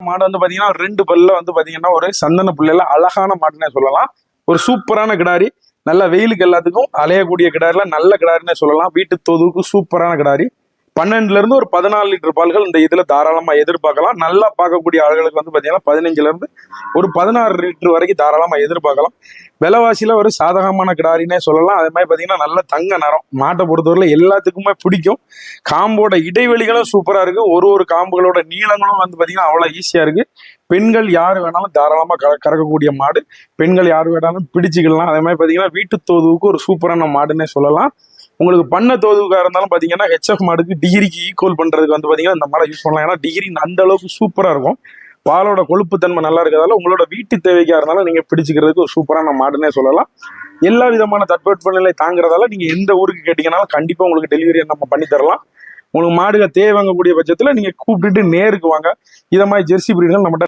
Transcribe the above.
மாடு வந்து பாத்தீங்கன்னா 2 பல்ல வந்து பாத்தீங்கன்னா ஒரு சந்தன புள்ளையில அழகான மாடுன்னே சொல்லலாம். ஒரு சூப்பரான கிடாரி, நல்ல வெயிலுக்கு எல்லாத்துக்கும் அலையக்கூடிய கிடாரில நல்ல கிடாரின்னே சொல்லலாம். வீட்டு தோதுவுக்கு சூப்பரான கிடாரி. 12ல இருந்து ஒரு 14 லிட்டர் பால்கள் இந்த இதுல தாராளமா எதிர்பார்க்கலாம். நல்லா பார்க்கக்கூடிய ஆளுகளுக்கு வந்து பாத்தீங்கன்னா 15ல இருந்து ஒரு 16 லிட்டர் வரைக்கும் தாராளமா எதிர்பார்க்கலாம். விலைவாசியில ஒரு சாதகமான கிடாரினே சொல்லலாம். அதே மாதிரி பாத்தீங்கன்னா நல்ல தங்க நிறம். மாட்டை பொறுத்தவரையில எல்லாத்துக்குமே பிடிக்கும். காம்போட இடைவெளிகளும் சூப்பரா இருக்கு. ஒரு காம்புகளோட நீளங்களும் வந்து பாத்தீங்கன்னா அவ்வளவு ஈஸியா இருக்கு. பெண்கள் யாரு வேணாலும் தாராளமா கறக்கக்கூடிய மாடு. பெண்கள் யாரு வேணாலும் பிடிச்சிக்கலாம். அதே மாதிரி பாத்தீங்கன்னா வீட்டு தோதுவுக்கு ஒரு சூப்பரான மாடுன்னே சொல்லலாம். உங்களுக்கு பண்ண தோதுவுக்கா இருந்தாலும் பாத்தீங்கன்னா ஹெச்எஃப் மாடுக்கு டிகிரிக்கு ஈக்குவல் பண்றதுக்கு வந்து பாத்தீங்கன்னா இந்த மாடை யூஸ் பண்ணலாம். ஏன்னா டிகிரி அந்த அளவுக்கு சூப்பரா இருக்கும். பாலோட கொழுப்பு தன்மை நல்லா இருக்கிறதால உங்களோட வீட்டு தேவைக்கா இருந்தாலும் நீங்க பிடிச்சிக்கிறதுக்கு ஒரு சூப்பரான மாடுன்னே சொல்லலாம். எல்லா விதமான தட்பவெப்பநிலை தாங்கிறதால நீங்க எந்த ஊருக்கு கேட்டீங்கன்னாலும் கண்டிப்பா உங்களுக்கு டெலிவரி நம்ம பண்ணி தரலாம். உங்களுக்கு மாடுகள் தேவை வாங்கக்கூடிய பட்சத்துல நீங்க கூப்பிட்டுட்டு நேருக்கு வாங்க. இதை மாதிரி ஜெர்சி பிரீடுகள் நம்மகிட்ட